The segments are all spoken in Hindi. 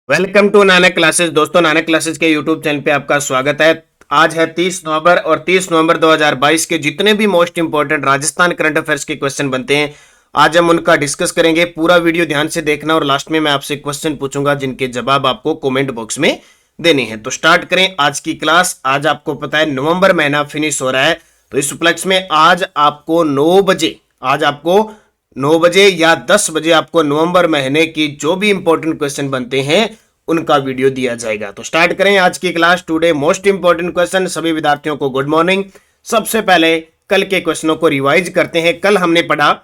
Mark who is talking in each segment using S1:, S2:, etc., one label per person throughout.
S1: Welcome to Nanak classes. दोस्तों, नानक क्लासेस के यूट्यूब चैनल पे आपका स्वागत है। आज है 30 नवंबर और 30 नवंबर 2022 के जितने भी most important Rajasthan current affairs के क्वेश्चन बनते हैं, आज हम उनका डिस्कस करेंगे। पूरा वीडियो ध्यान से देखना और लास्ट में मैं आपसे क्वेश्चन पूछूंगा जिनके जवाब आपको कमेंट बॉक्स में देने हैं। तो स्टार्ट करें आज की क्लास। आज आपको पता है नवंबर महीना फिनिश हो रहा है, तो इस उपलक्ष्य में आज आपको 9 बजे या 10 बजे आपको नवंबर महीने की जो भी इंपॉर्टेंट क्वेश्चन बनते हैं उनका वीडियो दिया जाएगा। तो स्टार्ट करें आज की class. Today most important question. सभी विद्यार्थियों को गुड मॉर्निंग। सबसे पहले कल के क्वेश्चनों को रिवाइज करते हैं। कल हमने पढ़ा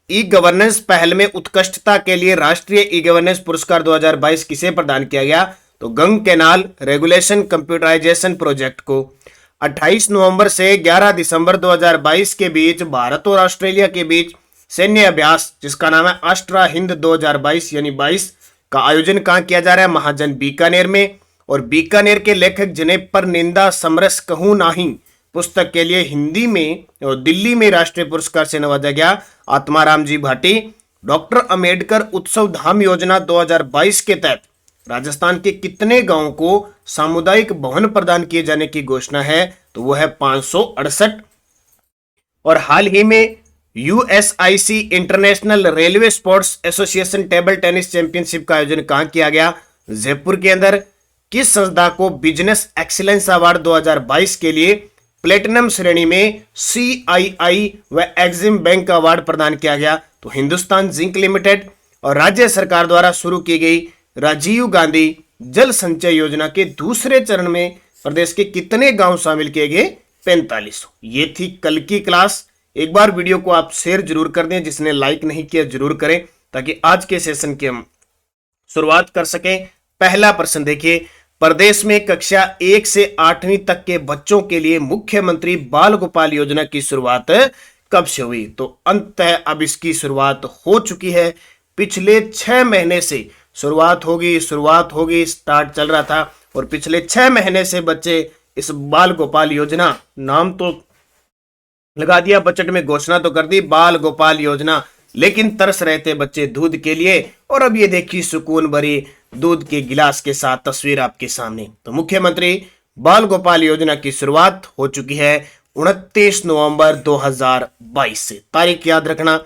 S1: ई गवर्नेंस पहल में उत्कृष्टता के लिए राष्ट्रीय ई गवर्नेंस पुरस्कार 2022 किसे प्रदान किया गया? तो गंग कैनाल रेगुलेशन कंप्यूटराइजेशन प्रोजेक्ट को। 28 नवंबर से 11 दिसंबर 2022 के बीच भारत और ऑस्ट्रेलिया के बीच सैन्य अभ्यास जिसका नाम है अष्ट्रा हिंद 2022 यानी 22 का आयोजन कहां किया जा रहा है? महाजन बीकानेर में। और बीकानेर के लेखक जिन्हें पर निंदा समरस कहूं नाही पुस्तक के लिए हिंदी में और दिल्ली में राष्ट्रीय पुरस्कार से नवाजा गया आत्माराम जी भाटी। डॉक्टर अंबेडकर उत्सव धाम योजना 2022 के तहत राजस्थान के कितने गांवों को सामुदायिक भवन प्रदान किए जाने की घोषणा है? तो वो है 568। और हाल ही में USIC international railway sports association table tennis championship का आयोजन कहां किया गया? जयपुर के अंदर। किस संस्था को बिजनेस एक्सीलेंस अवार्ड 2022 के लिए प्लेटिनम श्रेणी में सीआईआई व एक्सिम बैंक अवार्ड प्रदान किया गया? तो हिंदुस्तान जिंक लिमिटेड। और राज्य सरकार द्वारा शुरू की गई राजीव गांधी जल संचय योजना के दूसरे चरण में प्रदेश के कितने गांव शामिल किए गए? 45। ये थी कल की क्लास। एक बार वीडियो को आप शेयर जरूर कर दें, जिसने लाइक नहीं किया जरूर करें ताकि आज के सेशन की हम शुरुआत कर सकें। पहला प्रश्न देखिए, प्रदेश में कक्षा 1 से 8वीं तक के बच्चों के लिए मुख्यमंत्री बाल गोपाल योजना की शुरुआत कब से हुई? तो अंततः अब इसकी शुरुआत हो चुकी है। पिछले 6 महीने से शुरुआत होगी, स्टार्ट चल रहा था और पिछले 6 महीने से बच्चे इस बाल गोपाल योजना, नाम तो लगा दिया, बजट में घोषणा तो कर दी बाल गोपाल योजना, लेकिन तरस रहे थे बच्चे दूध के लिए। और अब ये देखिए सुकून भरी दूध के गिलास के साथ तस्वीर आपके सामने। तो मुख्यमंत्री बाल गोपाल योजना की शुरुआत हो चुकी है 29 नवंबर 2022 से। तारीख याद रखना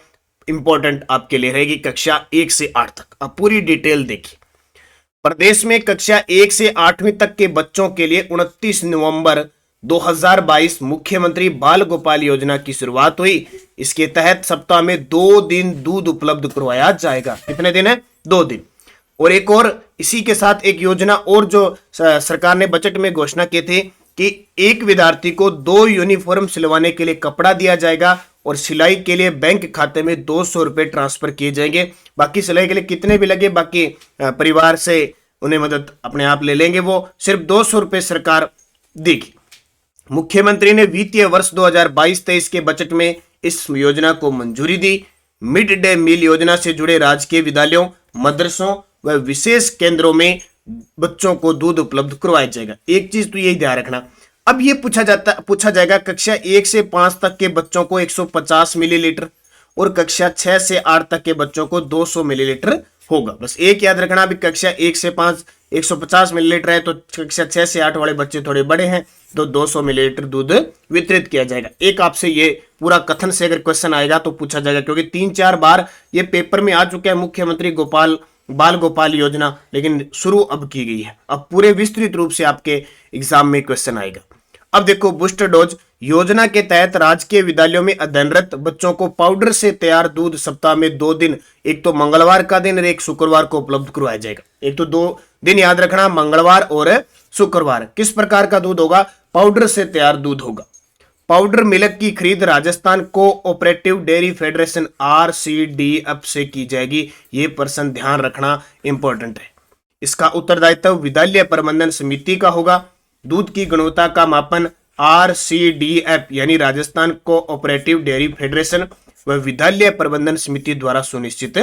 S1: इंपॉर्टेंट आपके लिए रहेगी कक्षा 1 से 8 तक। अब पूरी डिटेल देखिए। प्रदेश में कक्षा 1 से 8वीं तक के बच्चों के लिए 29 नवंबर 2022 मुख्यमंत्री बाल गोपाल योजना की शुरुआत हुई। इसके तहत सप्ताह में 2 दिन दूध उपलब्ध करवाया जाएगा। कितने दिन है? 2 दिन। और एक और इसी के साथ एक योजना और जो सरकार ने बजट में घोषणा की थी कि एक विद्यार्थी को 2 यूनिफॉर्म सिलवाने के लिए कपड़ा दिया जाएगा और सिलाई के लिए बैंक खाते में 200 रुपए ट्रांसफर किए जाएंगे। बाकी सिलाई के लिए कितने भी लगे, बाकी परिवार से उन्हें मदद अपने आप ले लेंगे। वो सिर्फ 200 रुपए सरकार देगी। मुख्यमंत्री ने वित्तीय वर्ष 2022-23 के बजट में इस योजना को मंजूरी दी। मिड डे मील योजना से जुड़े राजकीय विद्यालयों, मदरसों व विशेष केंद्रों में बच्चों को दूध उपलब्ध करवाया जाएगा। एक चीज तो यही ध्यान रखना, अब ये पूछा जाएगा कक्षा 1 से 5 तक के बच्चों को 150 मिलीलीटर और कक्षा 6 से 8 तक के बच्चों को 200 मिलीलीटर होगा। बस एक याद रखना, अभी कक्षा 1 से 5 150 मिलीलीटर है, तो कक्षा 6 से 8 वाले बच्चे थोड़े बड़े हैं तो 200 मिलीलीटर दूध वितरित किया जाएगा। एक आपसे ये पूरा कथन से अगर क्वेश्चन आएगा तो पूछा जाएगा, क्योंकि 3-4 बार ये पेपर में आ चुका है मुख्यमंत्री बाल गोपाल योजना, लेकिन शुरू अब की गई है। अब पूरे विस्तृत रूप से आपके एग्जाम में क्वेश्चन आएगा। अब देखो, बूस्टर डोज योजना के तहत राजकीय विद्यालयों में अध्ययनरत बच्चों को पाउडर से तैयार दूध सप्ताह में 2 दिन, एक तो मंगलवार का दिन और एक शुक्रवार को उपलब्ध करवाया जाएगा। एक तो 2 दिन याद रखना, मंगलवार और शुक्रवार। किस प्रकार का दूध होगा? पाउडर से तैयार दूध होगा। पाउडर मिल्क की खरीद Rajasthan cooperative dairy federation RCDF से की जाएगी। ये प्रश्न ध्यान रखना इंपॉर्टेंट है। इसका उत्तरदायित्व विद्यालय प्रबंधन समिति का होगा। दूध की गुणवत्ता का मापन RCDF यानी राजस्थान कोऑपरेटिव डेयरी फेडरेशन व विद्यालय प्रबंधन समिति द्वारा सुनिश्चित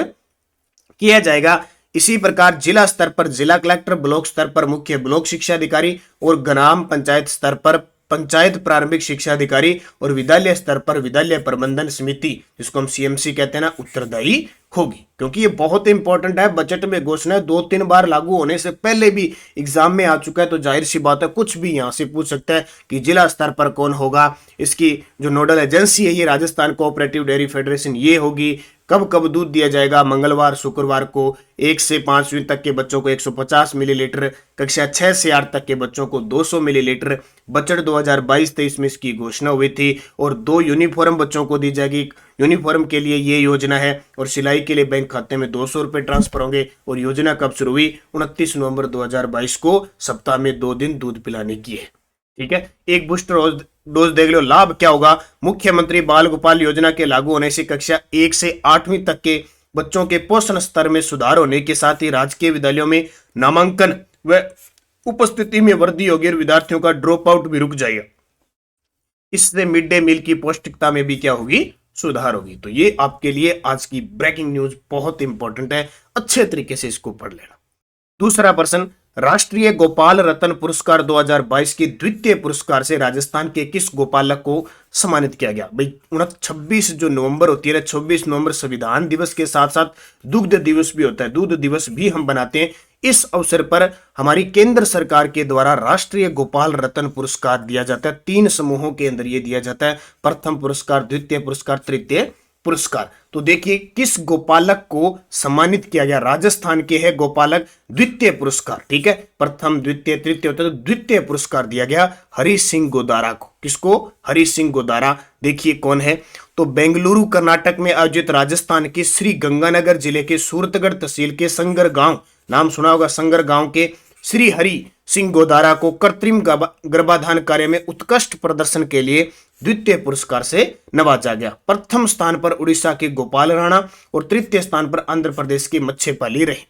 S1: किया जाएगा। इसी प्रकार जिला स्तर पर जिला कलेक्टर, ब्लॉक स्तर पर मुख्य ब्लॉक शिक्षा अधिकारी और ग्राम पंचायत स्तर पर पंचायत प्रारंभिक शिक्षा अधिकारी और विद्यालय स्तर पर विद्यालय प्रबंधन समिति, जिसको हम सीएमसी कहते हैं ना, उत्तरदायी होगी। क्योंकि ये बहुत इंपॉर्टेंट है, बजट में घोषणा 2-3 बार लागू होने से पहले भी एग्जाम में आ चुका है, तो जाहिर सी बात है कुछ भी यहां से पूछ सकता है कि जिला स्तर पर कौन होगा। इसकी जो नोडल एजेंसी है ये राजस्थान कोऑपरेटिव डेयरी फेडरेशन ये होगी। कब कब दूध दिया जाएगा, मंगलवार शुक्रवार को 1 से 5वीं तक के बच्चों को 150 मिलीलीटर, कक्षा 6 से 8 तक के बच्चों को 200 मिलीलीटर। बजट 2022-23 में इसकी घोषणा हुई थी और 2 यूनिफॉर्म बच्चों को दी जाएगी। यूनिफॉर्म के लिए ये योजना है और सिलाई के लिए बैंक खाते में 200 रुपए ट्रांसफर होंगे। और योजना कब शुरू हुई? 29 नवंबर 2022 को, सप्ताह में 2 दिन दूध पिलाने की है। ठीक है, एक बूस्टर डोज देख लो। लाभ क्या होगा? मुख्यमंत्री बाल गोपाल योजना के लागू होने से कक्षा 1 से 8वीं तक के बच्चों के पोषण स्तर में सुधार होने के साथ ही राजकीय विद्यालयों में नामांकन व उपस्थिति में वृद्धि होगी और विद्यार्थियों का ड्रॉप आउट भी रुक जाएगा। इससे मिड डे मील की पौष्टिकता में भी क्या होगी? सुधार होगी। तो ये आपके लिए आज की ब्रेकिंग न्यूज बहुत इंपॉर्टेंट है, अच्छे तरीके से इसको पढ़ लेना। दूसरा प्रश्न, राष्ट्रीय गोपाल रत्न पुरस्कार 2022 की द्वितीय पुरस्कार से राजस्थान के किस गोपालक को सम्मानित किया गया? भाई 26 जो नवंबर होती है, 26 नवंबर संविधान दिवस के साथ साथ दुग्ध दिवस भी होता है, दूध दिवस भी हम बनाते हैं। इस अवसर पर हमारी केंद्र सरकार के द्वारा राष्ट्रीय गोपाल रत्न पुरस्कार दिया जाता है। 3 समूहों के अंदर ये दिया जाता है, प्रथम पुरस्कार, द्वितीय पुरस्कार, तृतीय पुरस्कार। तो देखिए किस गोपालक को सम्मानित किया गया। राजस्थान के है गोपालक, द्वितीय पुरस्कार। ठीक है, प्रथम द्वितीय तृतीय होता है, तो द्वितीय पुरस्कार दिया गया हरि सिंह गोदारा को। किसको? हरि सिंह गोदारा। देखिए कौन है, तो बेंगलुरु कर्नाटक में आयोजित राजस्थान के श्री गंगानगर जिले के सूरतगढ़ तहसील के संगर गांव, नाम सुना होगा, संगर गांव के श्री हरि सिंह गोदारा को कृत्रिम गर्भाधान कार्य में उत्कृष्ट प्रदर्शन के लिए द्वितीय पुरस्कार से नवाजा गया। प्रथम स्थान पर उड़ीसा के गोपाल राणा और तृतीय स्थान पर आंध्र प्रदेश की मच्छेपाली रहे।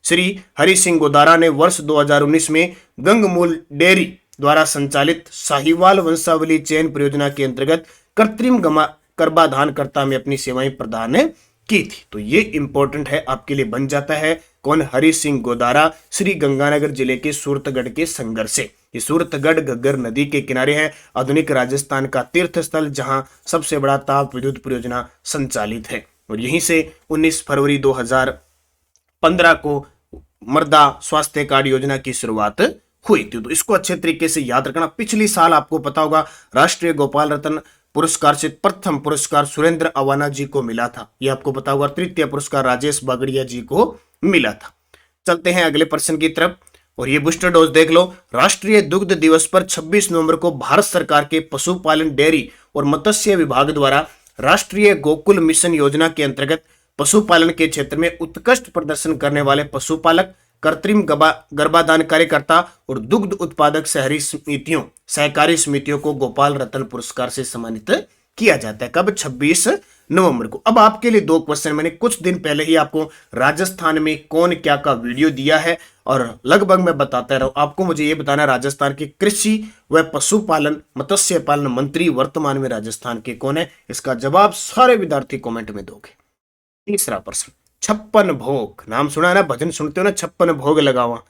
S1: श्री हरि सिंह गोदारा ने वर्ष 2019 में गंगमूल डेयरी द्वारा संचालित साहिवाल वंशावली चयन परियोजना के अंतर्गत कृत्रिम गर्भाधानकर्ता में अपनी सेवाएं प्रदान की थी। तो ये इंपॉर्टेंट है, आपके लिए बन जाता है। कौन? हरि सिंह गोदारा, श्री गंगानगर जिले के सूरतगढ़ के संगर से। ये सूरतगढ़ घग्गर नदी के किनारे है, आधुनिक राजस्थान का तीर्थ स्थल जहां सबसे बड़ा ताप विद्युत परियोजना संचालित है। और यहीं से 19 फरवरी 2015 को मृदा स्वास्थ्य कार्ड योजना की शुरुआत हुई थी। तो इसको अच्छे तरीके से याद रखना। पिछली साल आपको पता होगा राष्ट्रीय गोपाल रत्न पुरस्कार से प्रथम पुरस्कार सुरेंद्र अवाना जी को मिला था, ये आपको पता होगा। तृतीय पुरस्कार राजेश बागड़िया जी को मिला था। चलते हैं अगले प्रश्न की तरफ और ये बूस्टर डोज देख लो। राष्ट्रीय दुग्ध दिवस पर 26 नवंबर को भारत सरकार के पशुपालन, डेयरी और मत्स्य विभाग द्वारा राष्ट्रीय गोकुल मिशन योजना के अंतर्गत पशुपालन के क्षेत्र में उत्कृष्ट प्रदर्शन करने वाले पशुपालक, कृत्रिम गर्भाधान कार्यकर्ता और दुग्ध उत्पादक सहकारी समितियों को गोपाल रत्न पुरस्कार से सम्मानित किया जाता है। कब? 26 नवंबर को। अब आपके लिए 2 क्वेश्चन, मैंने कुछ दिन पहले ही आपको राजस्थान में कौन क्या का वीडियो दिया है और लगभग मैं बताता रहा हूं आपको। मुझे ये बताना राजस्थान के कृषि व पशुपालन मत्स्य पालन मंत्री वर्तमान में राजस्थान के कौन है? इसका जवाब सारे विद्यार्थी कमेंट में दोगे। तीसरा प्रश्न, 56 भोग, नाम सुना है ना, भजन सुनते हो ना, 56 भोग लगावा।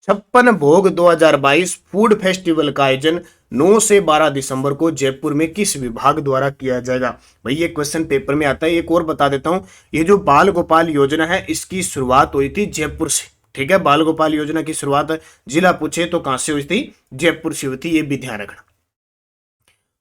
S1: 56 भोग 2022 फूड फेस्टिवल का आयोजन 9 से 12 दिसंबर को जयपुर में किस विभाग द्वारा किया जाएगा? भाई ये क्वेश्चन पेपर में आता है। एक और बता देता हूं, ये जो बाल गोपाल योजना है इसकी शुरुआत हुई थी जयपुर से। ठीक है, बाल गोपाल योजना की शुरुआत जिला पूछे तो कहां से हुई थी? जयपुर से हुई थी, ये भी ध्यान रखना।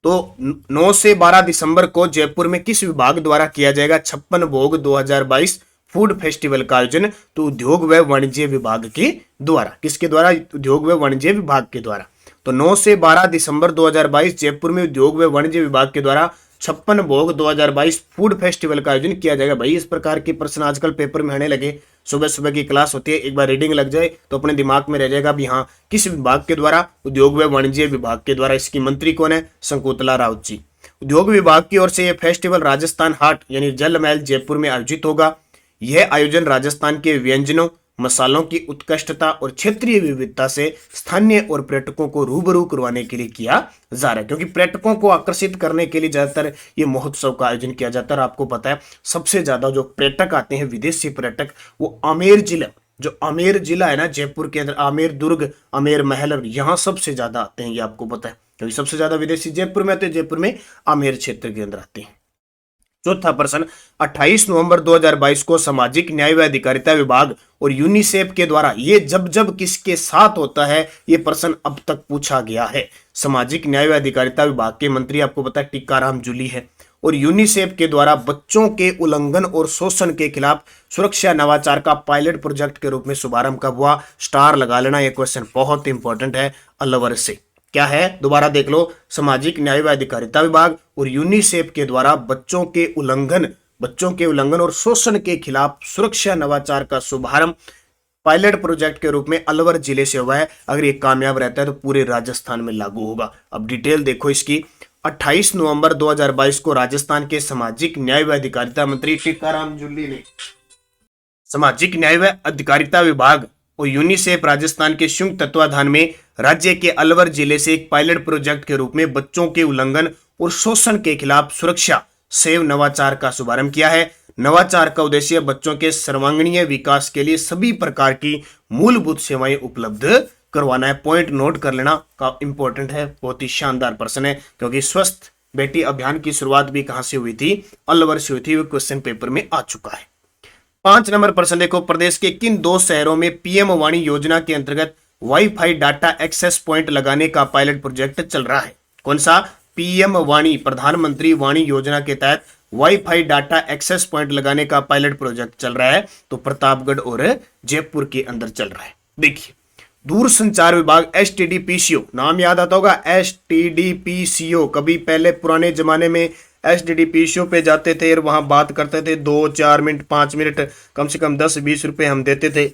S1: तो 9 से 12 दिसंबर को जयपुर में किस विभाग द्वारा किया जाएगा 56 भोग 2022 फूड फेस्टिवल का आयोजन? तो उद्योग व वाणिज्य विभाग के द्वारा। किसके द्वारा? उद्योग व वाणिज्य विभाग के द्वारा। तो 9 से 12 दिसंबर 2022 जयपुर में उद्योग व वाणिज्य विभाग के द्वारा 56 भोग 2022 फूड फेस्टिवल का आयोजन किया जाएगा। भाई इस प्रकार के प्रश्न आजकल पेपर में आने लगे। सुबह सुबह की क्लास होती है, एक बार रीडिंग लग जाए तो अपने दिमाग में रह जाएगा भी हाँ किस विभाग के द्वारा? उद्योग व वाणिज्य विभाग के द्वारा। इसकी मंत्री कौन है? शंकुतला राउत जी। उद्योग विभाग की ओर से यह फेस्टिवल राजस्थान हाट यानी जल महल जयपुर में आयोजित होगा। यह आयोजन राजस्थान के व्यंजनों, मसालों की उत्कृष्टता और क्षेत्रीय विविधता से स्थानीय और पर्यटकों को रूबरू करवाने के लिए किया जा रहा है। क्योंकि पर्यटकों को आकर्षित करने के लिए ज्यादातर ये महोत्सव का आयोजन किया जाता है। और आपको पता है सबसे ज्यादा जो पर्यटक आते हैं विदेशी पर्यटक, वो आमेर जिला, जो आमेर जिला है ना जयपुर के अंदर, आमेर दुर्ग, आमेर महल, यहाँ सबसे ज्यादा आते हैं, ये आपको पता है। क्योंकि सबसे ज्यादा विदेशी जयपुर में आते हैं, जयपुर में आमेर क्षेत्र के अंदर आते हैं। चौथा प्रश्न, 28 नवंबर 2022 को सामाजिक न्याय व अधिकारिता विभाग और यूनिसेफ के द्वारा ये जब जब किसके साथ होता है, ये प्रश्न अब तक पूछा गया है। सामाजिक न्याय व अधिकारिता विभाग के मंत्री आपको पता है टीकाराम जूली है, और यूनिसेफ के द्वारा बच्चों के उल्लंघन और शोषण के खिलाफ सुरक्षा नवाचार का पायलट प्रोजेक्ट के रूप में शुभारंभ कब हुआ? स्टार लगा लेना, यह क्वेश्चन बहुत इंपॉर्टेंट है अलवर से। क्या है, दोबारा देख लो, सामाजिक न्याय व अधिकारिता विभाग और यूनिसेफ के द्वारा बच्चों के उल्लंघन और शोषण के खिलाफ सुरक्षा नवाचार का शुभारंभ पायलट प्रोजेक्ट के रूप में अलवर जिले से हुआ है। अगर ये कामयाब रहता है तो पूरे राजस्थान में लागू होगा। अब डिटेल देखो इसकी। 28 नवंबर 2022 को राजस्थान के सामाजिक न्याय व अधिकारिता मंत्री टीकाराम जूली ने सामाजिक न्याय व अधिकारिता विभाग और यूनिसेफ राजस्थान के संयुक्त तत्वाधान में राज्य के अलवर जिले से एक पायलट प्रोजेक्ट के रूप में बच्चों के उल्लंघन और शोषण के खिलाफ सुरक्षा सेव नवाचार का शुभारंभ किया है। नवाचार का उद्देश्य बच्चों के सर्वांगीण विकास के लिए सभी प्रकार की मूलभूत सेवाएं उपलब्ध करवाना है। पॉइंट नोट कर लेना का इंपॉर्टेंट है, बहुत ही शानदार प्रश्न है, क्योंकि स्वस्थ बेटी अभियान की शुरुआत भी कहां से हुई थी? अलवर से हुई थी। वो क्वेश्चन पेपर में आ चुका है। 5 नंबर प्रश्न देखो, प्रदेश के किन 2 शहरों में पीएम वाणी योजना के अंतर्गत वाईफाई डाटा एक्सेस पॉइंट लगाने का पायलट प्रोजेक्ट चल रहा है? कौन सा? पीएम वाणी, प्रधानमंत्री वाणी योजना के तहत वाईफाई डाटा एक्सेस पॉइंट लगाने का पायलट प्रोजेक्ट चल रहा है, तो प्रतापगढ़ और जयपुर के अंदर चल रहा है। देखिए, दूरसंचार विभाग एसटीडीपीसीओ, नाम याद आता होगा एसटीडीपीसीओ। कभी पहले पुराने जमाने में एसटीडीपीसीओ पे जाते थे और वहां बात करते थे, 2-4 मिनट 5 मिनट, कम से कम 10-20 रुपए हम देते थे,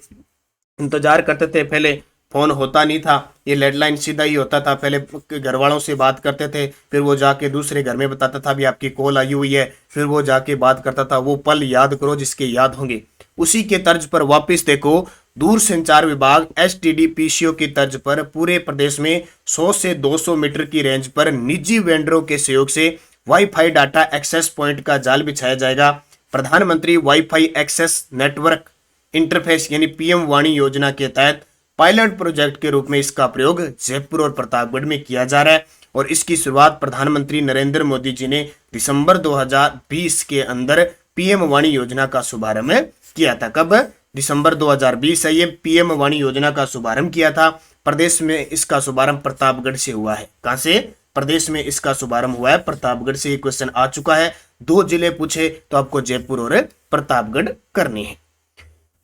S1: इंतजार करते थे। पहले फोन होता नहीं था, ये लैंडलाइन सीधा ही होता था। पहले घर वालों से बात करते थे, फिर वो जाके दूसरे घर में बताता था भी आपकी कॉल आई हुई है, फिर वो जाके बात करता था। वो पल याद करो जिसके याद होंगे। उसी के तर्ज पर वापस देखो, दूरसंचार विभाग एसटीडीपीसीओ की तर्ज पर पूरे प्रदेश में 100 से 200 मीटर की रेंज पर निजी वेंडरों के सहयोग से वाईफाई डाटा एक्सेस पॉइंट का जाल बिछाया जाएगा। प्रधानमंत्री वाईफाई एक्सेस नेटवर्क इंटरफेस यानी पीएम वाणी योजना के तहत पायलट प्रोजेक्ट के रूप में इसका प्रयोग जयपुर और प्रतापगढ़ में किया जा रहा है, और इसकी शुरुआत प्रधानमंत्री नरेंद्र मोदी जी ने दिसंबर 2020 के अंदर पीएम वाणी योजना का शुभारंभ किया था। कब? दिसंबर 2020 है ये पीएम वाणी योजना का शुभारंभ किया था। प्रदेश में इसका शुभारंभ प्रतापगढ़ से हुआ है। कहां से? प्रदेश में इसका शुभारंभ हुआ है प्रतापगढ़ से। ये क्वेश्चन आ चुका है। 2 जिले पूछे तो आपको जयपुर और प्रतापगढ़ करनी है।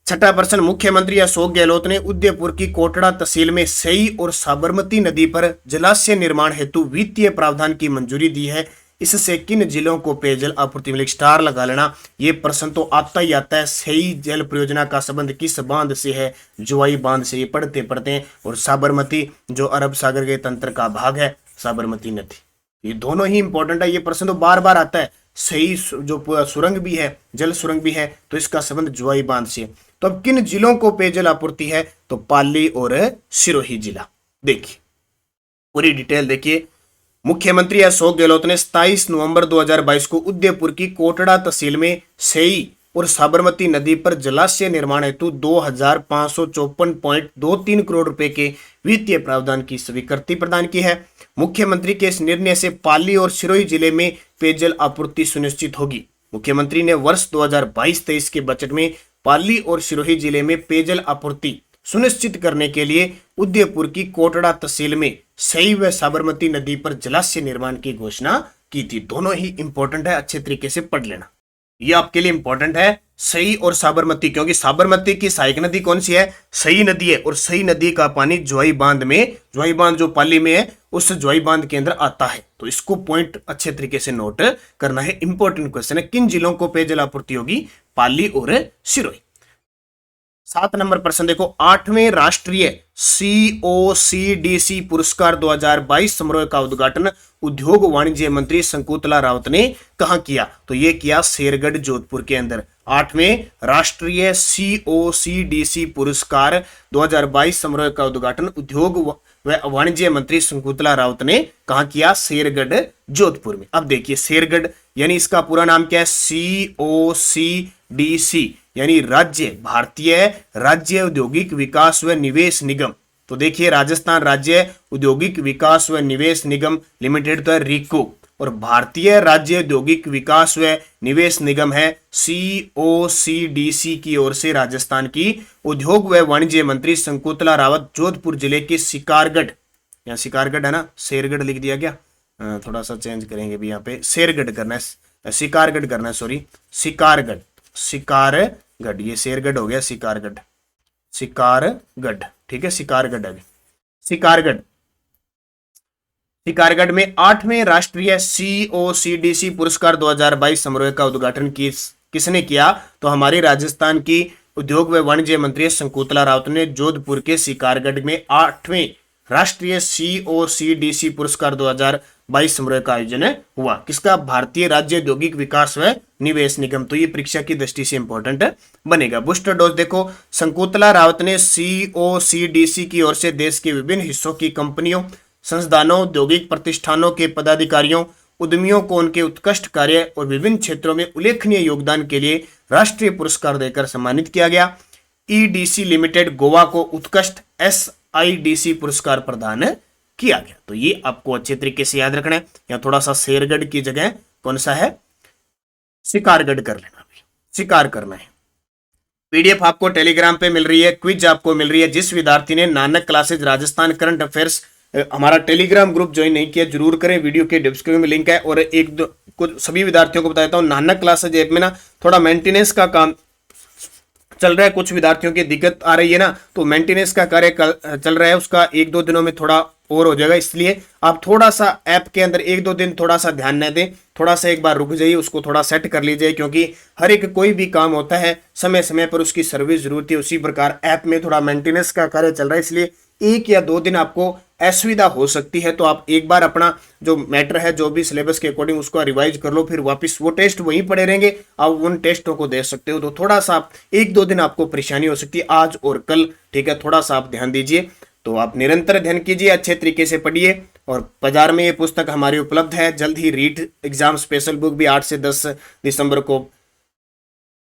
S1: छठा प्रश्न, मुख्यमंत्री अशोक गहलोत ने उदयपुर की कोटड़ा तहसील में सई और साबरमती नदी पर जलाशय निर्माण हेतु वित्तीय प्रावधान की मंजूरी दी है। इससे किन जिलों को पेयजल आपूर्ति मिलेगी? स्टार लगा लेना, ये प्रश्न तो आता ही आता है। सई जल परियोजना का संबंध किस बांध से है? जोई बांध से। ये पढ़ते हैं। और साबरमती जो अरब सागर के तंत्र का भाग है, साबरमती नदी, ये दोनों ही इंपॉर्टेंट है। ये प्रश्न तो बार बार आता है। सही जो सुरंग भी है, जल सुरंग भी है, तो इसका संबंध जोई बांध से। तो अब किन जिलों को पेयजल आपूर्ति है? तो पाली और सिरोही जिला। देखिए पूरी डिटेल देखिए। मुख्यमंत्री अशोक गहलोत ने 27 नवंबर 2022 को उदयपुर की कोटड़ा तहसील में सई और साबरमती नदी पर जलाशय निर्माण हेतु 2554.23 करोड़ रुपए के वित्तीय प्रावधान की स्वीकृति प्रदान की है। मुख्यमंत्री के इस निर्णय से पाली और सिरोही जिले में पेयजल आपूर्ति सुनिश्चित होगी। मुख्यमंत्री ने वर्ष 2022-23 के बजट में पाली और सिरोही जिले में पेयजल आपूर्ति सुनिश्चित करने के लिए उदयपुर की कोटड़ा तहसील में सई व साबरमती नदी पर जलाशय निर्माण की घोषणा की थी। दोनों ही इंपॉर्टेंट है, अच्छे तरीके से पढ़ लेना। ये आपके लिए इंपॉर्टेंट है, सई और साबरमती, क्योंकि साबरमती की सहायक नदी कौन सी है? सई नदी है, और सई नदी का पानी जोई बांध में, जोई बांध जो पाली में है, उस जोई बांध के अंदर आता है। तो इसको पॉइंट अच्छे तरीके से नोट करना है। इंपॉर्टेंट क्वेश्चन है। किन जिलों को पेयजल आपूर्ति होगी? पाली और सिरोही। 7 नंबर प्रश्न देखो, 8वें राष्ट्रीय COCDC पुरस्कार 2022 समारोह का उद्घाटन उद्योग वाणिज्य मंत्री शंकुतला रावत ने कहां किया? तो ये किया शेरगढ़ जोधपुर के अंदर। 8वें राष्ट्रीय COCDC पुरस्कार 2022 समारोह का उद्घाटन उद्योग व वाणिज्य मंत्री शंकुतला रावत ने कहां किया? शेरगढ़ जोधपुर में। अब देखिए शेरगढ़ यानी इसका पूरा नाम क्या है? COCDC यानी राज्य भारतीय राज्य औद्योगिक विकास व निवेश निगम। तो देखिए राजस्थान राज्य औद्योगिक विकास व निवेश निगम लिमिटेड तो है रीको, और भारतीय राज्य औद्योगिक विकास व निवेश निगम है COCDC की ओर से राजस्थान की उद्योग व वाणिज्य मंत्री शंकुतला रावत जोधपुर जिले के शिकारगढ़, यहाँ शिकारगढ़ है ना, शेरगढ़ लिख दिया गया, थोड़ा सा चेंज करेंगे भी, यहाँ पे शेरगढ़ करना है, शिकारगढ़ करना है, सॉरी शिकारगढ़, शिकारगढ़, ये शेरगढ़ हो गया, शिकारगढ़, शिकारगढ़, ठीक है, शिकारगढ़ है, शिकारगढ़, शिकारगढ़ में 8वें राष्ट्रीय COCDC पुरस्कार 2022 समारोह का उद्घाटन किसने किया? तो हमारे राजस्थान की उद्योग व वाणिज्य मंत्री शंकुतला रावत ने जोधपुर के शिकारगढ़ में 8वें राष्ट्रीय COCDC पुरस्कार 2022 समारोह का आयोजन हुआ। किसका? भारतीय राज्य औद्योगिक विकास व निवेश निगम। तो ये परीक्षा की दृष्टि से इंपॉर्टेंट बनेगा। बूस्टर डोज देखो, शंकुतला रावत ने COCDC की ओर से देश के विभिन्न हिस्सों की कंपनियों, संस्थानों, औद्योगिक प्रतिष्ठानों के पदाधिकारियों, उद्यमियों को उनके उत्कृष्ट कार्य और विभिन्न क्षेत्रों में उल्लेखनीय योगदान के लिए राष्ट्रीय पुरस्कार देकर सम्मानित किया गया। EDC लिमिटेड गोवा को उत्कृष्ट SIDC पुरस्कार प्रदान किया गया। तो ये आपको अच्छे तरीके से याद रखना है। यहाँ थोड़ा सा शेरगढ़ की जगह कौन सा है, शिकारगढ़ कर लेना, शिकार करना है। PDF आपको टेलीग्राम पे मिल रही है, क्विज आपको मिल रही है। जिस विद्यार्थी ने Nanak classes Rajasthan current affairs हमारा टेलीग्राम ग्रुप ज्वाइन नहीं किया जरूर करें, वीडियो के डिस्क्रिप्शन में लिंक है। और एक दो कुछ सभी विद्यार्थियों को बता देता हूँ, नानक क्लासेज ऐप में ना थोड़ा मेंटेनेंस का काम चल रहा है, कुछ विद्यार्थियों की दिक्कत आ रही है ना, तो मेंटेनेंस का कार्य चल रहा है, उसका 1-2 दिनों में थोड़ा और हो जाएगा। इसलिए आप थोड़ा सा ऐप के अंदर 1-2 दिन थोड़ा सा ध्यान न दें, थोड़ा सा एक बार रुक जाइए, उसको थोड़ा सेट कर लीजिए, क्योंकि हर एक कोई भी काम होता है समय समय पर उसकी सर्विस जरूरत है। उसी प्रकार ऐप में थोड़ा मेंटेनेंस का कार्य चल रहा है, इसलिए 1 या 2 दिन आपको असुविधा हो सकती है। तो आप एक बार अपना जो मैटर है, जो भी सिलेबस के अकॉर्डिंग उसको रिवाइज कर लो, फिर वापस वो टेस्ट वहीं पड़े रहेंगे, आप उन टेस्टों को दे सकते हो। तो थोड़ा सा आप 1-2 दिन आपको परेशानी हो सकती है, आज और कल, ठीक है, थोड़ा सा आप ध्यान दीजिए। तो आप निरंतर अध्ययन कीजिए, अच्छे तरीके से पढ़िए। और बाजार में ये पुस्तक हमारी उपलब्ध है, जल्द ही रीड एग्जाम स्पेशल बुक भी 8 से 10 दिसंबर को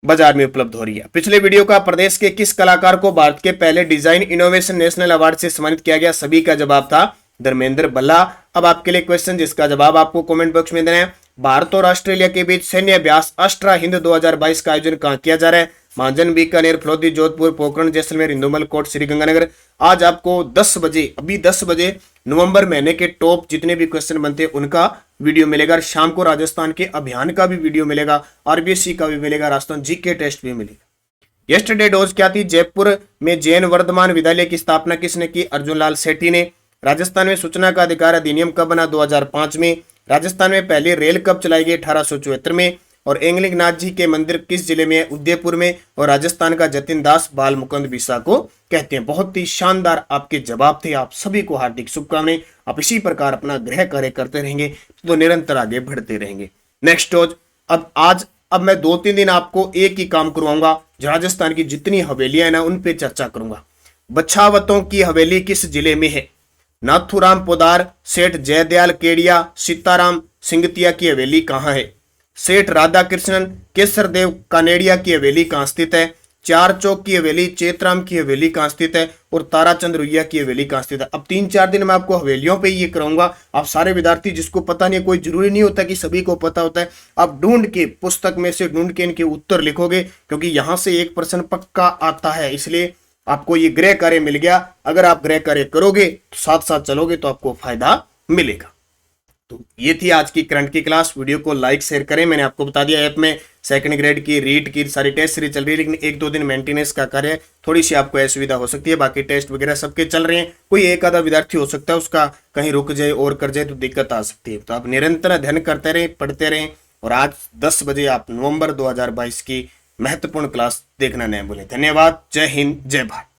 S1: बाजार में उपलब्ध हो रही है। पिछले वीडियो का प्रदेश के किस कलाकार को भारत के पहले डिजाइन इनोवेशन नेशनल अवार्ड से सम्मानित किया गया? सभी का जवाब था धर्मेंद्र भल्ला। अब आपके लिए क्वेश्चन जिसका जवाब आपको कमेंट बॉक्स में देना है। भारत और ऑस्ट्रेलिया के बीच सैन्य अभ्यास अष्ट्रा हिंद 2022 का आयोजन कहां किया जा रहा है? महाजन, बीकानेर, फलोदी, जोधपुर, पोखरण, जैसलमेर, इंदुमल, कोट, श्रीगंगानगर। आज आपको 10 बजे, अभी 10 बजे नवंबर महीने के टॉप जितने भी क्वेश्चन बनते हैं उनका वीडियो मिलेगा। और शाम को राजस्थान के अभियान का भी वीडियो मिलेगा, RBSC का भी मिलेगा, राजस्थान GK टेस्ट भी मिलेगा। यस्टरडे डोज क्या थी? जयपुर में जैन वर्धमान विद्यालय की स्थापना किसने की? अर्जुन लाल सेठी ने। राजस्थान में सूचना का अधिकार अधिनियम कब बना? 2005 में। राजस्थान में पहली रेल कब चलाई गई? 1874 में। और एंगलिंग नाथ जी के मंदिर किस जिले में है? उदयपुर में। और राजस्थान का जतिन दास बाल मुकुंद बिसा को कहते हैं। बहुत ही शानदार आपके जवाब थे, आप सभी को हार्दिक शुभकामनाएं। आप इसी प्रकार अपना गृह कार्य करते रहेंगे तो निरंतर आगे बढ़ते रहेंगे। नेक्स्ट डोज अब मैं 2-3 दिन आपको एक ही काम करवाऊंगा, राजस्थान की जितनी हवेलियां है ना उन पे चर्चा करूंगा। बछावतों की हवेली किस जिले में है? नाथुराम पोदार, सेठ जयदयाल केडिया, सीताराम सिंगतिया की हवेली कहाँ है? सेठ राधा कृष्णन केसर देव कानेडिया की हवेली कहाँ स्थित है? चार चौक की हवेली, चेतराम की हवेली कहाँ स्थित है? और ताराचंद रुइया की हवेली कहाँ स्थित है? अब 3-4 दिन मैं आपको हवेलियों पे ये कराऊंगा। आप सारे विद्यार्थी जिसको पता नहीं है, कोई जरूरी नहीं होता कि सभी को पता होता है, आप ढूंढ के पुस्तक में से ढूंढ के इनके उत्तर लिखोगे, क्योंकि यहाँ से 1 प्रश्न पक्का आता है। इसलिए आपको ये गृह कार्य मिल गया। अगर आप गृह कार्य करोगे तो साथ साथ चलोगे तो आपको फायदा मिलेगा। तो ये थी आज की करंट की क्लास। वीडियो को लाइक शेयर करें। मैंने आपको बता दिया ऐप में 2nd ग्रेड की रीट की सारी टेस्ट सीरीज चल रही है, लेकिन 1-2 दिन मेंटेनेंस का कार्य थोड़ी सी आपको असुविधा हो सकती है। बाकी टेस्ट वगैरह सबके चल रहे हैं। कोई एक आधा विद्यार्थी हो सकता है उसका कहीं रुक जाए और कर जाए तो दिक्कत आ सकती है। तो आप निरंतर अध्ययन करते रहें, पढ़ते रहें। और आज 10 बजे आप नवंबर 2022 की महत्वपूर्ण क्लास देखना नहीं भूलें। धन्यवाद। जय हिंद, जय भारत।